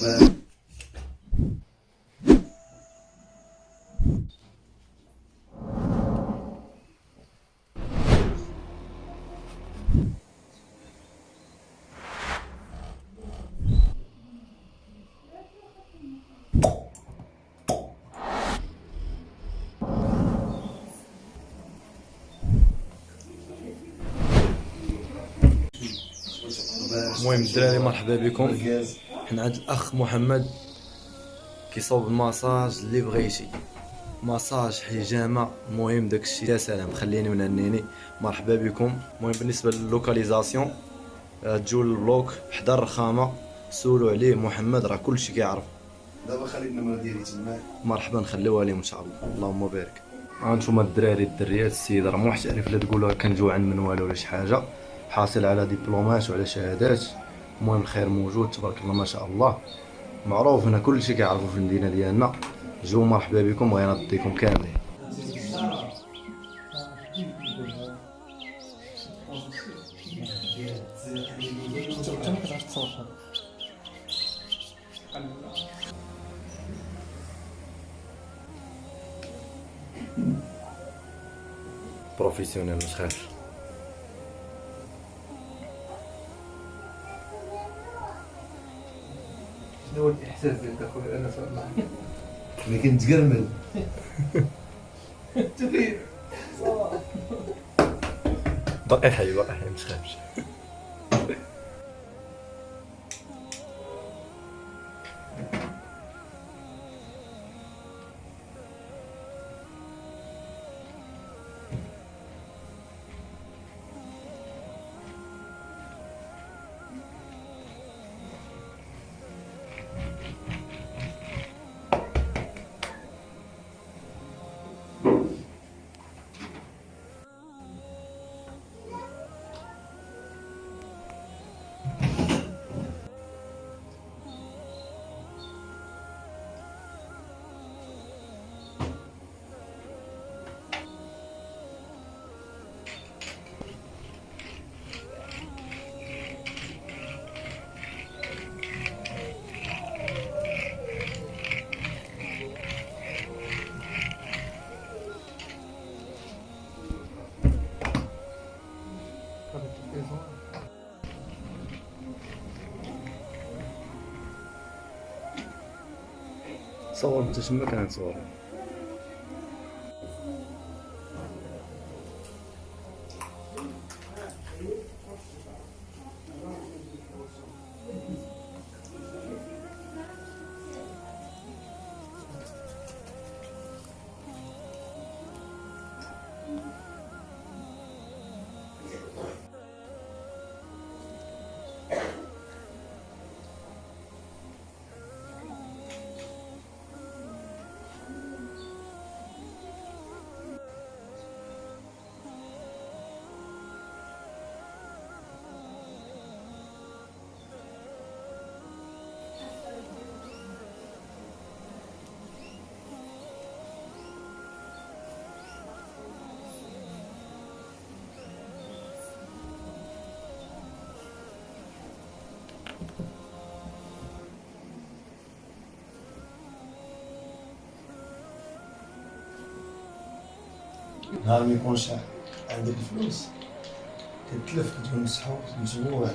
المهم الدراري مرحبا بكم. حنا عند الاخ محمد كيصوب الماساج اللي بغيتي، مساج حجامه، المهم داكشي يا سلام. خليني من النيني. مرحبا بكم. المهم بالنسبه للوكاليزاسيون تجوا للبلوك حدا الرخامه، سولوا عليه محمد راه كلشي كيعرف. دابا خلي النمره ديالي تما. مرحبا نخليوها لهم ان شاء الله. اللهم بارك. هانتوما الدراري الدريات، السيد راه محترف، لا تقولوا كنجوعا من والو ولا شي حاجه، حاصل على دبلومات وعلى شهادات. المهم الخير موجود تبارك الله ما شاء الله، معروف هنا كلشي كيعرفوا في المدينه ديالنا. جو مرحبا بكم، بغينا نضيكم كاملين. بروفيسيونيل ما تخافش. شنو هو الاحساس ديالك اخويا انس والله؟ ملي كنتقرمل تفير باقي حي باقي حي ما تخافش. صور انت تما كنصور. نهار ما يكونش عندك الفلوس كتلف كتكون مسحوق مسبوع.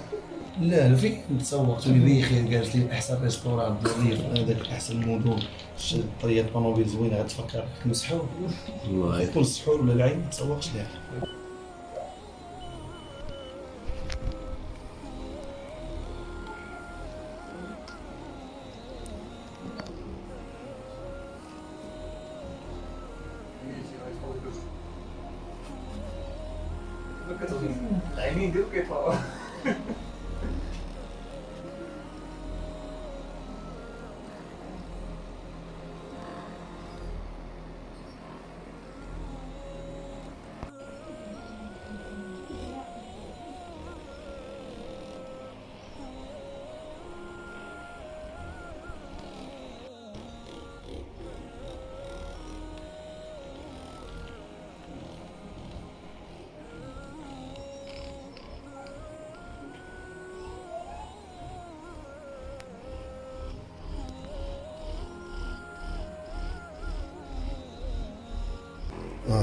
لا فين نتسوق تولي بخير قالت لي احسن ريستوران ديالي هذاك احسن موديل شي طريقه طوموبيل زوينه غتفكر مسحوق. والله يكون السحور ولا العين ما تسوقش ليها. العينين ديالو كيطلعوا.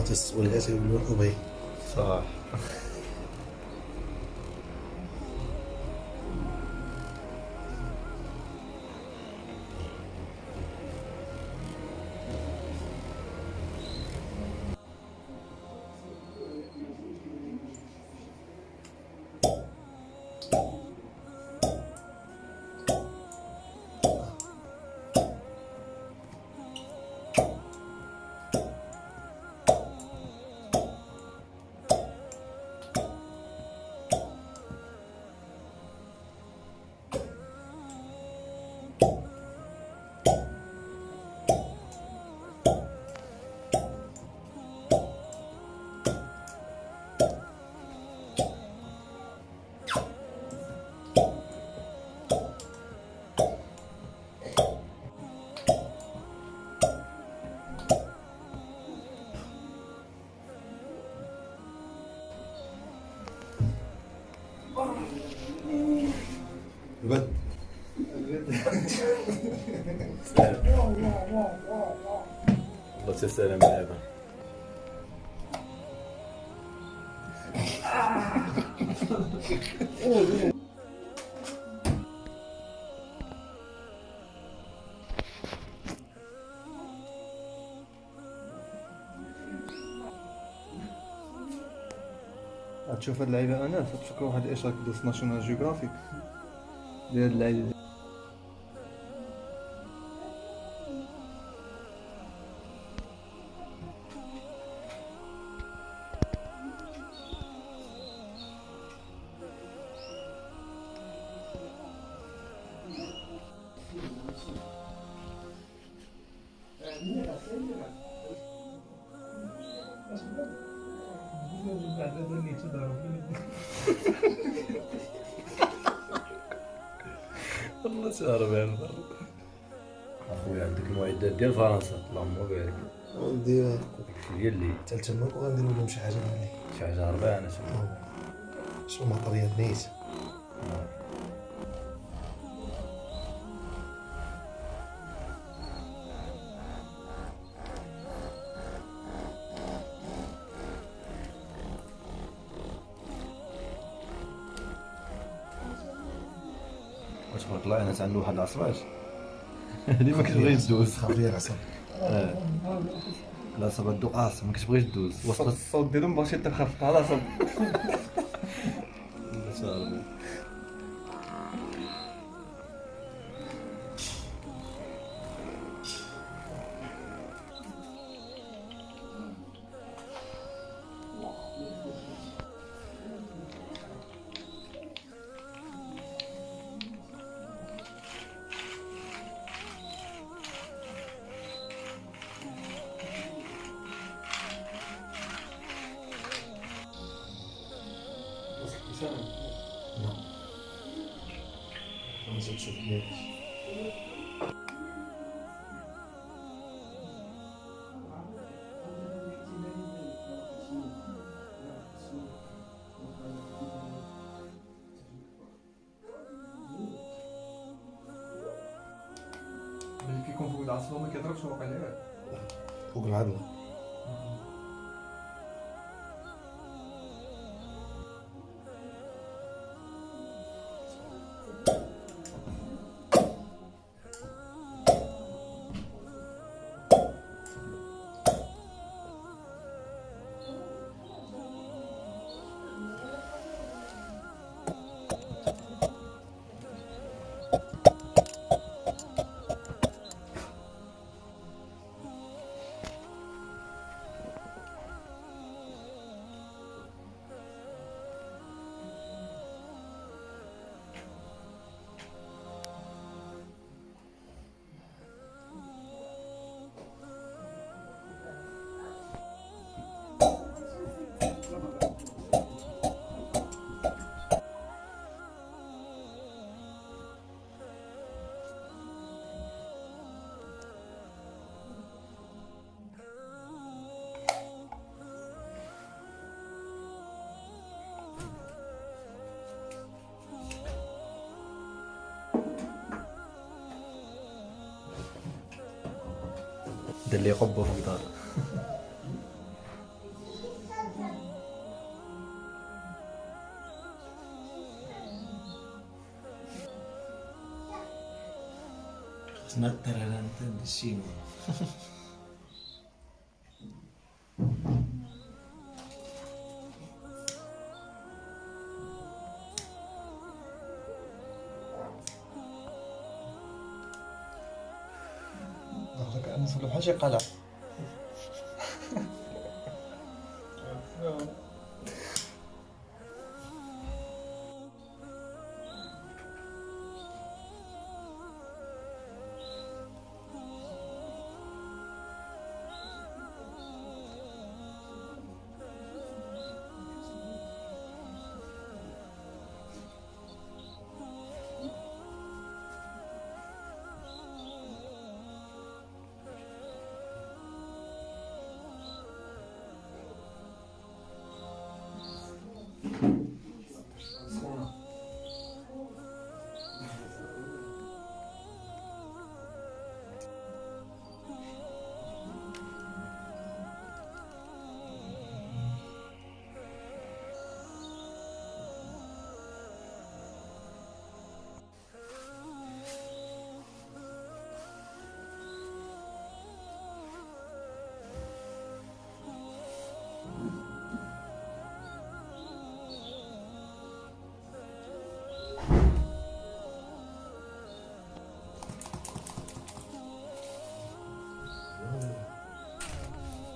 تسولات يقولوا الأبي. صح. البد. الله تسلم اللعبة. تشوف هاد اللعيبه انس تفكروا واحد الاشراك دوز ناشونال جيوغرافيك ديال اللعيبه. والله شهربان. اخويا عندك المعدات ديال فرنسا اللهم بارك. ودي داكشي ديال اللي حتى تماك وغنديروا لهم شي حاجه ملي شي حاجه هربانه. شنو مطريات نيت. تبارك الله الناس عنده واحد العصباج اللي ما كتبغيش تدوز. خافيه العصب. العصبة الدقاص ما كتبغيش تدوز. وصلت الصوت ديالهم باغي تخفف على صب. شهربان. ما تشوف ليش. ملي كيكون فوق العصفور ما كيضربش واقع ليه. فوق العظمه. دير لي قبه في الدار. تنطر على الشيء. كأنه نسولو بحال شي قلعة.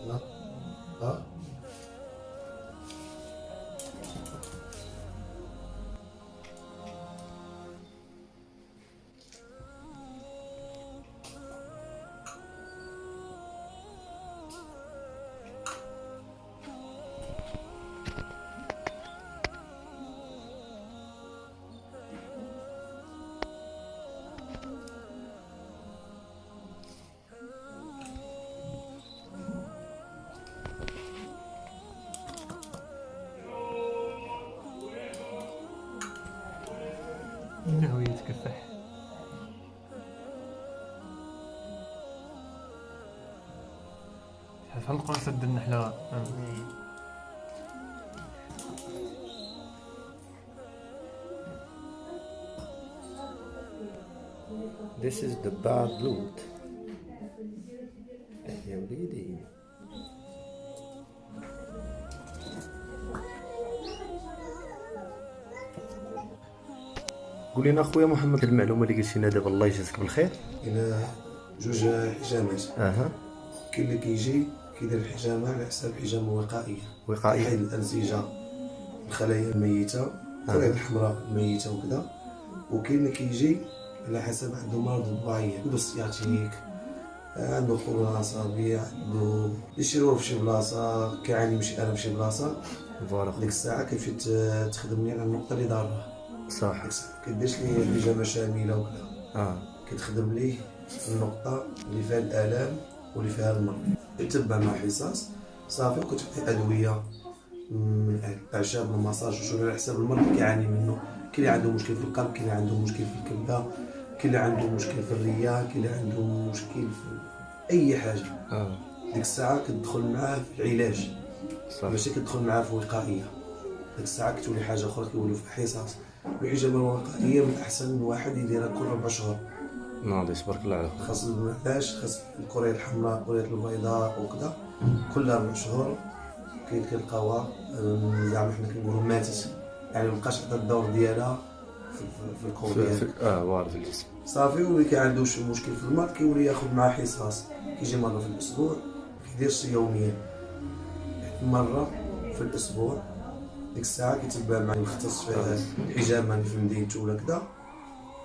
لا لا إنه يتكفح. شحال القرى سد النحلة. This is the bad blood. يا وليدي. قول لنا اخويا محمد المعلومه اللي قلت لنا دابا الله يجازيك بالخير. كاين جوج حجامات. كاين اللي كيجي كيدير الحجامه على حساب حجامه وقائيه يحيد الانسجه الخلايا الميته الخلايا الحمراء الميته وكذا. وكاين اللي كيجي على حسب عنده مرض الضباعيه عنده سياتيك عنده خلل عصبي عنده يشيروه في شي بلاصه كيعاني من شي الم في شي بلاصه. فوالا ديك الساعه كيمشي تخدم ليه على النقطه اللي ضارها. صح. كديرش ليه حجامه شامله وكذا. كتخدم ليه النقطه اللي فيها الالام واللي فيها المرض. تتبع مع حصص صافي وكتعطي ادويه من الاعشاب والمساج وشنو على حساب المرض اللي كيعاني منه. كاين اللي عنده مشكل في القلب، كاين اللي عنده مشكل في الكبده، كاين اللي عنده مشكل في الرئه، كاين اللي عنده مشكل في اي حاجه. ديك الساعه كتدخل معاه في العلاج ماشي كتدخل معاه في وقائيه. ديك الساعه كتولي حاجه اخرى كيولوا في حصص. الحجامه الوقائيه من الاحسن الواحد يديرها كل 4 شهور. ناضي تبارك الله عليك. خاص علاش خاص الكريات الحمراء الكريات البيضاء وكذا كل 4 شهور كيلقاوها زعما حنا كنقولوا ماتت، يعني مابقاش عطات الدور ديالها في الكون ديالها فوالا في الجسم صافي. واللي كيعندو شي مشكل في المرض كيولي ياخذ معاه حصص. كيجي مره في الاسبوع كيديرش يوميا، يعني مره في الاسبوع. ديك الساعه كيتبع مع مختص في الحجامه في مدينته ولا كذا.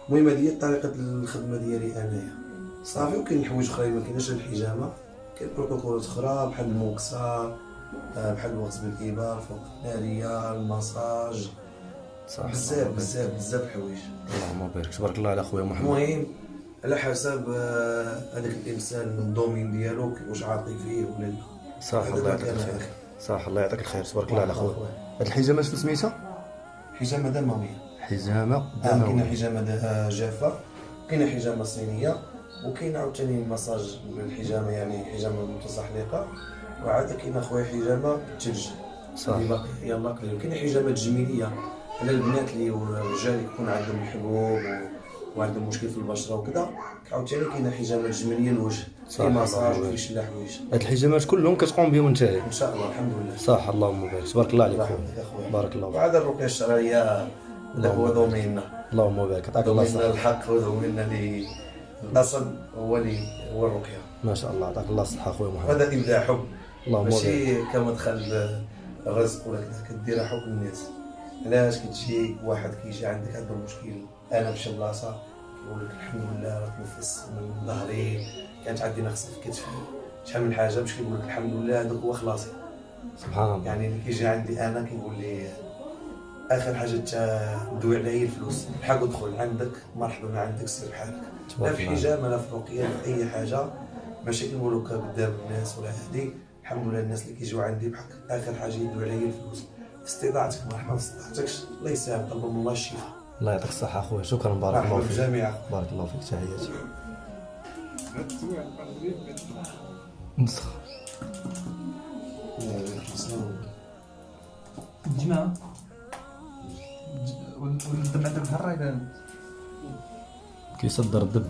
المهم هذه هي طريقه الخدمه ديالي انايا صافي. وكاين حوايج اخرين ما كايناش الحجامه، كاين بروتوكولات اخرى بحال الموكسه بحال الوقت بالابر فوق الناريه المساج صح. بزاف الحوايج. اللهم بارك تبارك الله على خويا محمد. المهم على حسب هذاك الانسان الدومين ديالو واش عاطي فيه ولا لا. صح الله يعطيك الخير. صح الله يعطيك الخير تبارك الله على خويا. هاد الحجامه شنو سميتها؟ حجامه دمويه. حجامه كاينه حجامه جافه، كاينه حجامه صينيه، وكاين عاوتاني مساج بالحجامه يعني حجامه متزحلقه، وعاد كاين اخويا حجامه بالثلج. صح. يلا قليل. كاين حجامه تجميليه على البنات اللي والرجال يكون عندهم الحبوب وعندهم مشكل في البشره وكذا. عاوتاني كاينه حجامات جماليه الوجه، صح. في مساج وفي شلاح الوجه. هاد الحجامات كلهم كتقوم بهم انت؟ ان شاء الله الحمد لله. صح. اللهم بارك، تبارك الله عليك الله خويا. يحفظك اخويا. بارك الله فيك. وهذا الرقيه الشرعيه هذا هو دوميننا، اللهم بارك، عطاك الله دوميننا الصحة. الحق ودوميننا اللي الاصل هو الرقيه. ما شاء الله، عطاك الله الصحة خويا محمد. هذا ابداع حب، اللهم بارك. ماشي كمدخل الرزق ولا كذا، كديرها حب الناس. علاش كتجي واحد كيجي عندك عنده مشكل، انا في شي بلاصه كيقول لك الحمد لله راه تنفس من ظهري، كانت عندي نقص في كتفي، شحال من حاجه، باش كيقول لك الحمد لله هذاك هو خلاصي. سبحان الله. يعني اللي كيجي عندي انا كيقول لي اخر حاجه تدوي عليا هي الفلوس، الحق ودخل عندك مرحبا، ما عندك سير بحالك. لا تبارك في الله. حجامه لا في رقيه لا في اي حاجه، ماشي كنقول لك قدام الناس ولا هادي. الحمد لله الناس اللي كيجيو عندي بحق اخر حاجه يدوي عليا الفلوس. في استطاعتك مرحبا، ما استطعتكش الله يسهل، طلب من الله الشفاء. الله يعطيك الصحة خويا، شكرا، بارك الله مرحبا فيك. بالجميع. بارك الله فيك، تحياتي. نسخ. الجماعة والدم عندك في الراي كيصدر الدم.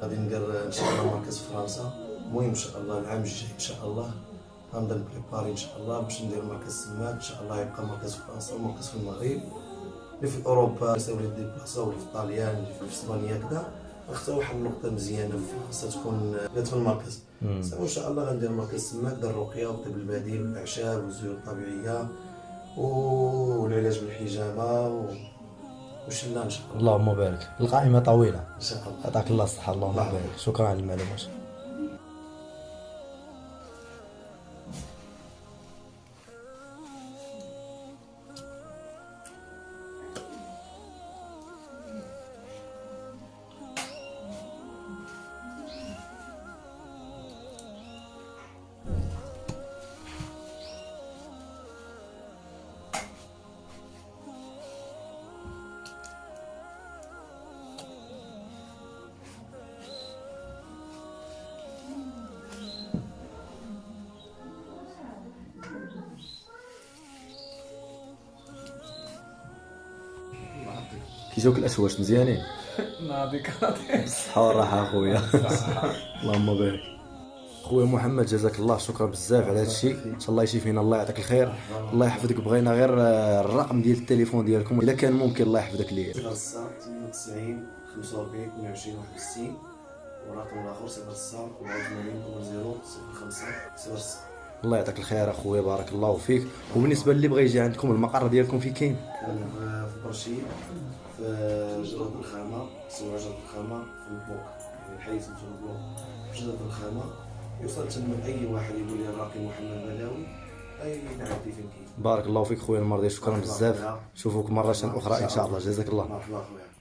غادي ندير ان شاء الله مركز في فرنسا. المهم ان شاء الله العام الجاي ان شاء الله غنبدا نبريباري ان شاء الله باش ندير مركز سماك. ان شاء الله يبقى مركز في فرنسا ومركز في المغرب، اللي في اوروبا ولا ديبلاصا، ولا في طاليان، اللي في اسبانيا كذا. نختار واحد النقطه مزيانه في فرنسا تكون في المركز. صافي ان شاء الله غندير مركز سماك، ديال الرقيه والطب البديل والاعشاب والزيوت الطبيعيه والعلاج بالحجامه وشلنا ان شاء الله. اللهم بارك، القائمة طويلة. ان شاء الله. عطاك الله الصحة، اللهم الله بارك، شكرا على المعلومات. كيجوك الاسواش مزيانين؟ ناضيك بالصحة والراحة اخويا. اللهم بارك. خويا محمد جزاك الله شكرا بزاف على هذا الشيء، ان شاء الله يشفينا، الله يعطيك الخير، الله يحفظك. بغينا غير الرقم ديال التليفون ديالكم اذا كان ممكن، الله يحفظك ليه. 98 45 22 61 والرقم الاخر 06 84 00 05 06. الله يعطيك الخير اخويا، بارك الله فيك. وبالنسبه اللي بغى يجي عندكم المقر ديالكم فين كاين؟ كان في برشيد، في جرة الخامة، سوا جرة الخامة في البلوك، يعني الحي سميتو البلوك في جرة الخامة. يوصل تما اي واحد يقول لي الراقي محمد بلاوي اي نعرف فين كاين. بارك الله فيك خويا المرضي، شكرا بزاف، نشوفوك مرة اخرى ان شاء الله. جزاك الله. مرحبا خويا.